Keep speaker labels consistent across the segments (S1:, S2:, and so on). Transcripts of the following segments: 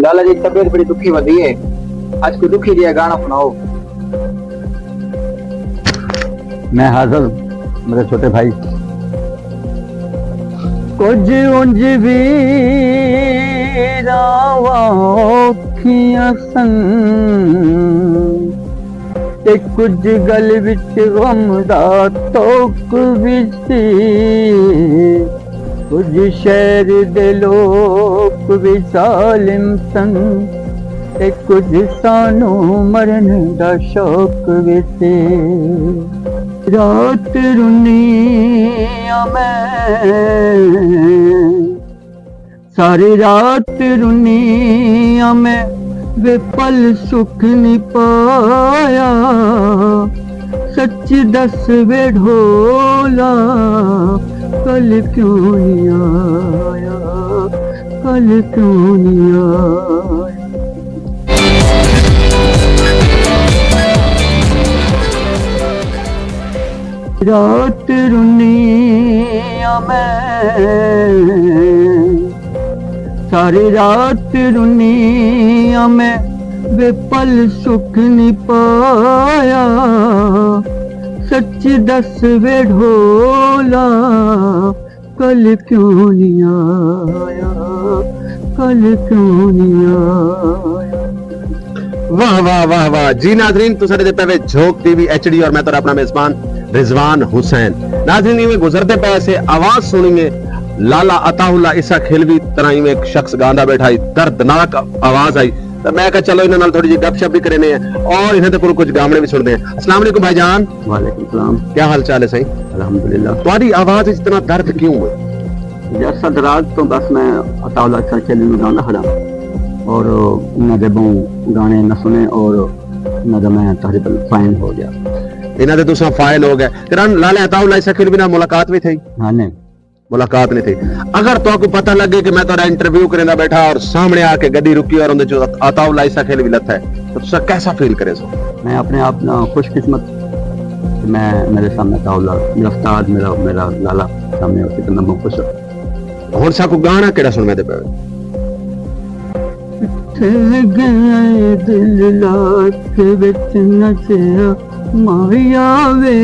S1: लाला जी की तबीयत बड़ी दुखी बदी है, आज कोई दुखी दिया गाना सुनाओ।
S2: मैं हाजिर मेरे छोटे भाई। कुछ उंज भी रावाखियां सन ते कुछ गल विच गम दा तोक भी सी, कुछ शहर दे लोग भी जालिम सन ते कुछ सानू मरन दा शौक भी सी। रात रुनिया मैं सारी रात रुनिया मैं वे पल सुख नहीं पाया, सच दस वे ढोला कल क्यों नहीं आया, कल क्यों नहीं आया। रात रुनिया मैं सारी रात रुनिया मैं वे पल सुख नहीं पाया, सच दस वे ढोला कल क्यों नहीं आया, कल क्यों नहीं आया।
S3: वाह वाह वाह वाह जी नाजरीन, तो साडे पे वे झोंक टीवी एचडी और मैं तो अपना मेजबान रिजवान हुसैन। नाज़रीन इवें गुजरते पे ऐसे आवाज सुनिए लाला अताउल्ला ईसा खिलवी तरह इवें एक शख्स गांदा बैठा ही, दर्दनाक आवाज आई तो मैं कहा चलो इन्हां नाल थोड़ी जी गपशप भी करने हैं और इन्हां ते कुछ गामड़े भी सुनते हैं। अस्सलाम वालेकुम भाईजान।
S2: वालेकुम सलाम।
S3: क्या हाल चाल है सही?
S2: अल्हम्दुलिल्लाह।
S3: तुम्हारी आवाज इतना दर्द क्यों है?
S2: जैसा दराज तो बस मैं अताउल्ला ईसा खिलवी में गाना खड़ा और उन्हें जब गाने न सुने और न मैं तकरीबन फाइन हो गया।
S3: इन्हां दे तुसा फाइल हो गए तेरा लाला अताउल्ला ईसा खिलवी नाल मुलाकात भी थी?
S2: हाँ नहीं
S3: मुलाकात नहीं थी। अगर तो आपको पता लगे कि मैं तेरा इंटरव्यू करने बैठा और सामने आके गड्डी रुकी और उनके जो अताउल्ला ईसा खिलवी लथा है तो तुसा कैसा फील करे? सो
S2: मैं अपने आप ना खुशकिस्मत कि मैं मेरे सामने अताउल्ला मेरा उस्ताद मेरा लाला सामने होती तो मैं खुश हूं।
S3: हुण सा को गाना केड़ा सुनने दे पे?
S2: गए दिल लाख विच नचिया माया वे,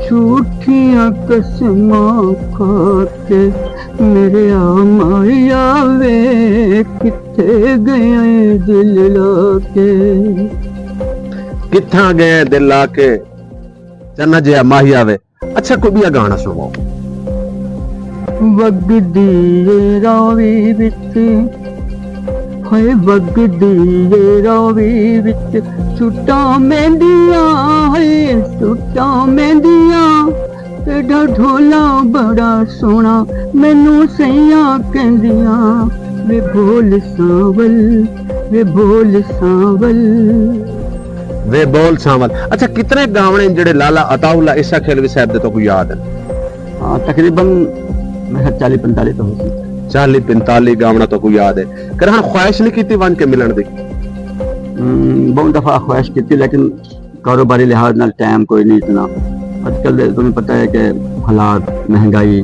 S2: झूठियां कसमां खाके मेरे आ माया वे, किथे गए दिल लाके,
S3: किथा गए दिल लाके चन्ना जिया माहिया वे। अच्छा कोई भी गाना सुनाओ।
S2: वगदी रावी विच हाय वगदी रावी विच सुटां मेंदियां, हाय सुटां मेंदियां तेरा ढोला बड़ा सोना मैनू सैयां कहंदियां, वे बोल सावल वे बोल सावल
S3: वे बोल सावल। अच्छा कितने गावने जेड़े लाला अताउल्ला ईसा खिलवी साहब दे तो कोई याद है?
S2: हाँ तकरीबन मैं 40-45 तो हो
S3: 40-45 गावना तो कोई याद है। कर ख्वाहिश नहीं की वन के मिलन दी?
S2: बहुत दफा ख्वाहिश की लेकिन कारोबारी लिहाज नाल टाइम कोई नहीं इतना। आजकल तुम्हें पता है कि हालात महंगाई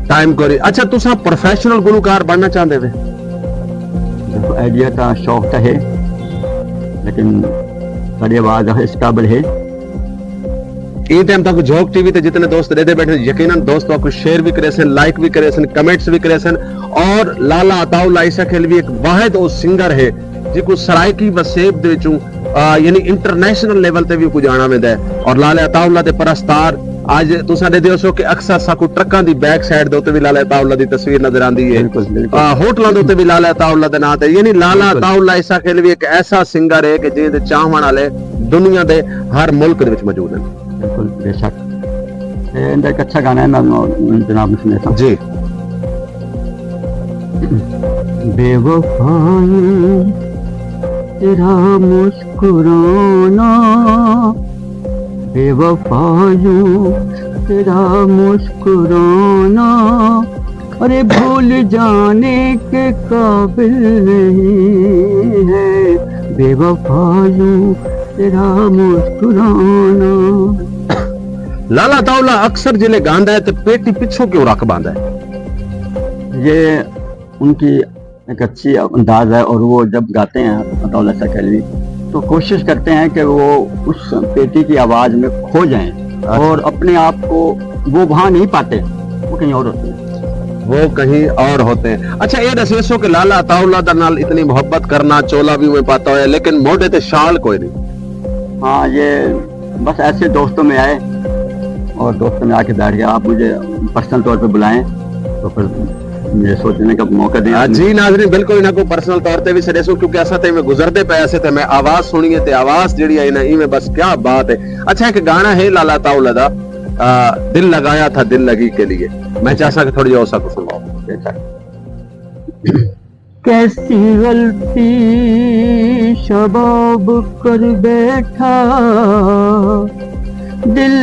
S2: टाइम
S3: कोई। अच्छा तुसा प्रोफेशनल गुलकार बनना चाहते वे?
S2: देखो आइडिया का शौक तो है लेकिन सारी आवाज इस काबिल है।
S3: ई टाइम तक झोंक टीवी ते जितने दोस्त रहते बैठे यकीनन दोस्त आपको शेयर भी करे सन, लाइक भी करे सन, कमेंट्स भी करे सन। और लाला अताउल्ला ईसा खिलवी एक वाहिद ओ सिंगर है जिको सरायकी वसेब दे विचों यानी इंटरनेशनल लेवल ते भी कुछ आना वेंदा है। और लाला अताउल्ला दे परस्तार आज तुसा दे दियो सो कि अक्सर साकू ट्रकां दी बैक साइड दे उत्ते भी लाला अताउल्ला दी तस्वीर नजर आंदी है, होटलां दे उत्ते भी लाला अताउल्ला दे नाम ते। यानी लाला अताउल्ला ईसा खिलवी एक ऐसा सिंगर है कि जे दे चाहण वाले दुनिया दे हर मुल्क दे विच मौजूद हैं।
S2: बिल्कुल बेशक। इनका एक अच्छा गाना है मैं जनाब ने सुना था
S3: जी।
S2: बेवफाई तेरा मुस्कुराना, बेवफायूं तेरा मुस्कुराना, अरे भूल जाने के काबिल नहीं है, बेवफायूं तेरा मुस्कुराना।
S3: लाला अताउल्ला अक्सर जिले गांदा है तो पेटी पिछों क्यों रख बांधा है?
S2: ये उनकी एक अच्छी अंदाज है, और वो जब गाते हैं अताउल्लाह ईसा खिलवी तो कोशिश करते हैं कि वो उस पेटी की आवाज़ में खो जाएं और अपने आप को वो वहाँ नहीं पाते, वो कहीं और होते हैं।
S3: वो कहीं और होते हैं। अच्छा, ये दसेसो के लाला अताउल्लाह दा नाल इतनी मोहब्बत करना, चोला भी में पाता है, लेकिन मोटे ते शाल कोई नहीं।
S2: हाँ, ये बस ऐसे दोस्तों में आए और दोस्तों में आके बैठ गया। आप मुझे पर्सनल तौर पे बुलाएं तो फिर मुझे सोचने का मौका दें।
S3: जी नाज़रीन, बिल्कुल इन्हें को पर्सनल तौर पे भी सरेसो, क्योंकि ऐसा थे मैं गुजरते पे ऐसे थे, मैं आवाज सुनिए ते आवाज जड़ी है ना इनमें बस क्या बात है। अच्छा, एक गाना है लाला अताउल्लाह दा, दिल लगाया था दिल लगी के लिए, मैं चाहता कि थोड़ी और सा को सुनाओ।
S2: कैसी गलती शबाब कर बैठा दिल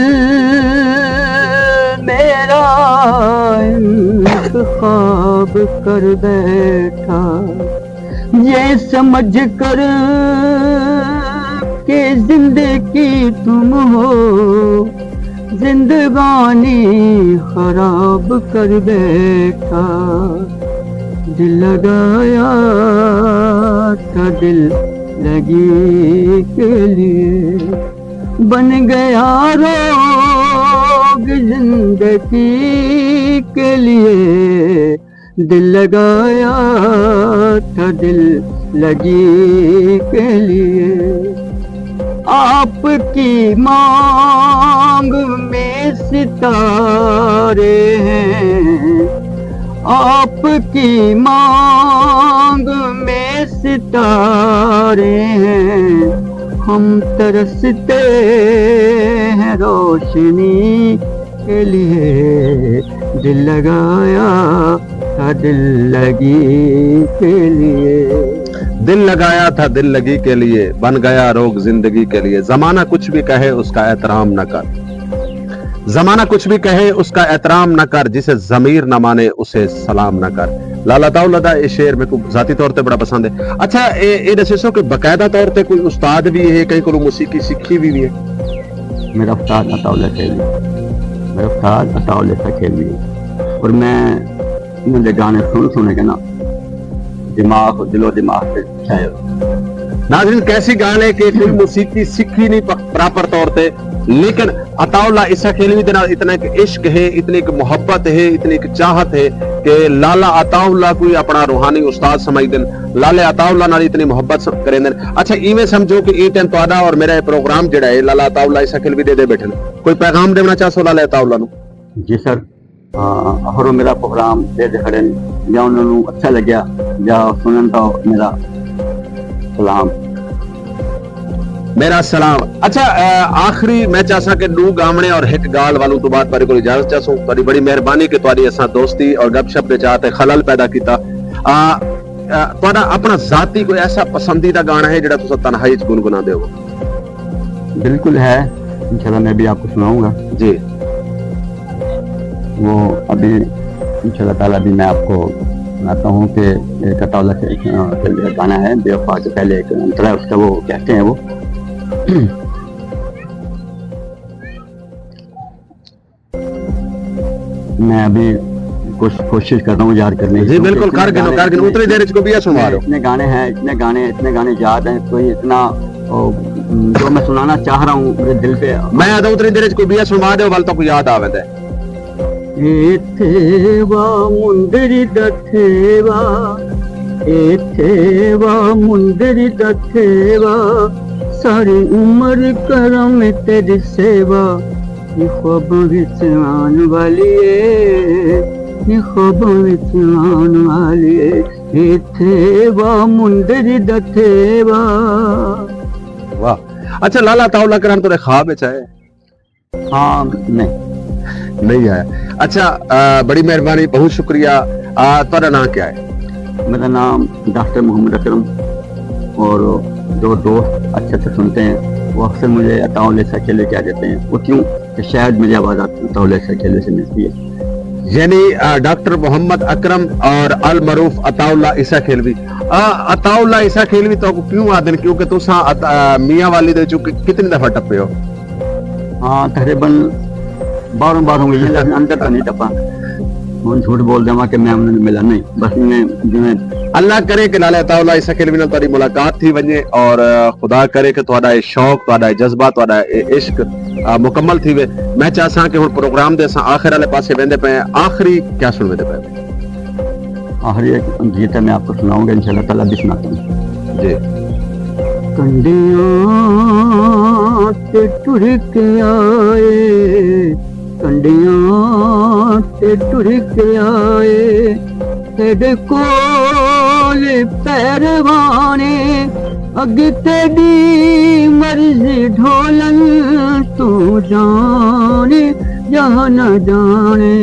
S2: मेरा इंतखाब कर बैठा, ये समझ कर के जिंदगी तुम हो जिंदगानी खराब कर बैठा, दिल लगाया था दिल लगी के लिए, बन गया रोग जिंदगी के लिए, दिल लगाया था दिल लगी के लिए, आपकी मांग में सितारे हैं, आपकी मांग में सितारे हैं, हम तरसते हैं रोशनी के लिए, दिल लगाया था दिल लगी के लिए,
S3: दिल लगाया था दिल लगी के लिए, बन गया रोग जिंदगी के लिए, जमाना कुछ भी कहे उसका एहतराम न कर, जमाना कुछ भी कहे उसका एहतराम न कर, जिसे जमीर न माने उसे सलाम न कर। लाला अताउल्लाह दा ये शेर मेरे को जाती तौर पे बड़ा पसंद है। अच्छा, ये दसेसो के बकायदा तौर पे कोई उस्ताद भी है, कहीं को मौसीकी सीखी भी है?
S2: मेरा उस्ताद अताउल्लाह खिलवी, मेरा उस्ताद अताउल्लाह खिलवी, और मैं मुझे गाने सुन के ना दिमाग दिलो दिमाग से छाए।
S3: नाज़रीन, कैसी गाने के कोई मौसीकी सीखी नहीं प्रॉपर तौर पे, लेकिन अताउल्लाह ईसा खिलवी दे नाल इतना एक इश्क है, इतनी एक मोहब्बत है, इतनी एक चाहत है कि लाला अताउल्लाह कोई अपना रूहानी उस्ताद समझ देन, लाला अताउल्लाह नाल इतनी मोहब्बत करें देन। अच्छा, इवें समझो कि ये टाइम तुहाडा और मेरा प्रोग्राम जेड़ा है लाला अताउल्लाह ईसा खिलवी दे बैठे, कोई पैगाम देना चाहो लाला अताउल्लाह नु?
S2: जी सर, हरो मेरा प्रोग्राम दे खड़े या उन्होंने अच्छा लग्या या सुनन तो मेरा सलाम,
S3: मेरा सलाम। अच्छा, आखिरी मैं चाहता कि दो गामने और एक गाल वालों तो बात पर कोई इजाजत चाहूं। तुम्हारी बड़ी मेहरबानी कि तुम्हारी असा दोस्ती और गपशप के चाहते खलल पैदा किया। तुम्हारा अपना जाती कोई ऐसा पसंदीदा गाना है जिहड़ा तुम तन्हाई च गुनगुनाते हो?
S2: बिल्कुल है, इंशाल्लाह मैं भी आपको सुनाऊंगा
S3: जी।
S2: वो अभी इंशाल्लाह ताला भी मैं आपको सुनाता हूँ कि एक अताउल्लाह का गाना है बेवफा के पहले एक अंतरा है उसका, वो कहते हैं वो मैं अभी कोशिश कर रहा हूँ याद करने की।
S3: जी बिल्कुल, कर गिनो उतनी देर को भी सुना रहे हो।
S2: इतने गाने हैं, इतने गाने याद हैं, कोई इतना जो मैं सुनाना चाह रहा हूँ मेरे दिल पे,
S3: मैं आधा उतनी देर को भी सुना दो वाल तो कोई याद आवे दे।
S2: एथेवा मुंदरी दथेवा, एथेवा मुंदरी दथेवा, सारी उम्र करम तेरी सेवा, नी ख्वाब विच आन वाली है, नी ख्वाब विच आन वाली है, एथेवा मुंदरी दथेवा।
S3: वाह। अच्छा, लाला अताउल्लाह करन तोरे ख्वाब विच आए?
S2: हाँ, नहीं
S3: आया। अच्छा, बड़ी मेहरबानी, बहुत शुक्रिया। तुम्हारा नाम क्या है?
S2: मेरा नाम डॉक्टर मोहम्मद अकरम, और जो दोस्त अच्छे से सुनते हैं वो अक्सर मुझे अताउल्लाह ईसा खिलवी कह देते हैं। वो क्यों कि शायद मुझे आवाज़ अताउल्लाह ईसा खिलवी से मिलती है।
S3: यानी डॉक्टर मोहम्मद अकरम और अल मरूफ अताउल्लाह ईसा खिलवी। अताउल्लाह ईसा खिलवी तो क्यों आदन, क्योंकि तुसा मियां वाली दे चुके कितनी दफा टप्पे हो?
S2: हाँ, तकरीबन 12 बार होंगे, अंदर तो नहीं टप्पा। ਹੁਣ ਝੂਠ बोल देवा कि मैं उन्हें मिला नहीं, बस मैं जिवें
S3: अल्लाह करे कि लाला ताउला इस खेल में तुम्हारी मुलाकात थी वने और खुदा करे कि तुम्हारा ये शौक, तुम्हारा ये जज्बा, तुम्हारा ये इश्क मुकम्मल थी वे। मैं चाहता कि हुण प्रोग्राम दे असां आखिर वाले पासे वेंदे पे आखिरी क्या सुनवे दे पे
S2: आखिरी एक गीत है मैं आपको सुनाऊंगा इंशाल्लाह ताला भी सुनाता हूँ
S3: जी।
S2: कंडियां ते टुर के आए, कंडियां ते टुर के आए, तेरे कोल पैरवाने अगे तेरी मर्जी ढोलन, तू जाने जहाँ न जाने,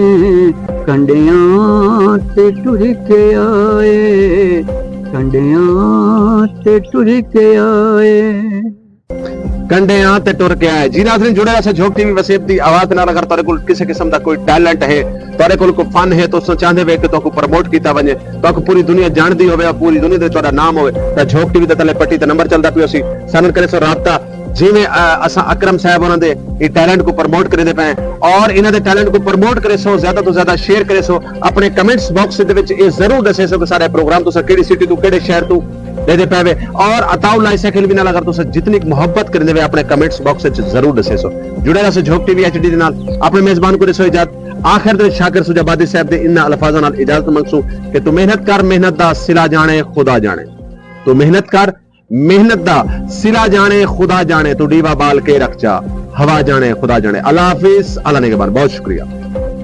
S2: कंडियां ते टुर के आए, कंडियां ते टुर के आए।
S3: कंडे यहाँ ते टुर के आए। जी नाज़रीन जुड़े रहे झोंक टीवी वसीयत दी आवाज नाल। अगर तुहाडे कोल किसी किस्म दा कोई टैलेंट है, तुहाडे कोल कोई फन है, तुसीं चाहंदे वे कि तुहानू प्रमोट कीता वने, तुहानू पूरी दुनिया जानदी होवे, पूरी दुनिया दे तुहाडा नाम होवे, तां झोंक टीवी दे तले पट्टी ते नंबर चलदा पियो सी, सानू करे सो राबता। जिवें असां अकरम साहब उन्हां दे ये टैलेंट को प्रमोट करे दे पे और इन्हां दे टैलेंट को प्रमोट करे सो, ज्यादा तो ज्यादा शेयर करे सो, अपने कमेंट्स बॉक्स दे विच ये जरूर दसे सो कि सारे प्रोग्राम तुसीं किहड़ी सिटी तो किहड़े शहर तो दे पावे। और अताउल्लाह इस खेल भी नाल अगर तुसीं जितनी मोहब्बत करदे वे अपने कमेंट्स बॉक्स विच जरूर दसे सो। जुड़े रहो झोंक टीवी एचडी दे नाल। अपने मेजबान को दसो इजाजत। आखिर दे शाकिर सुजाबादी साहब दे इन्हां अल्फाजां नाल इजाजत मंगसू कि तू मेहनत कर, मेहनत दा सिला जाने खुदा जाने। तू मेहनत कर, मेहनत दा सिला जाने खुदा जाने, तू डीवा बाल के रख जा, हवा जाने खुदा जाने। अल्लाह हाफिज, अल्लाह निगहबान। बहुत शुक्रिया।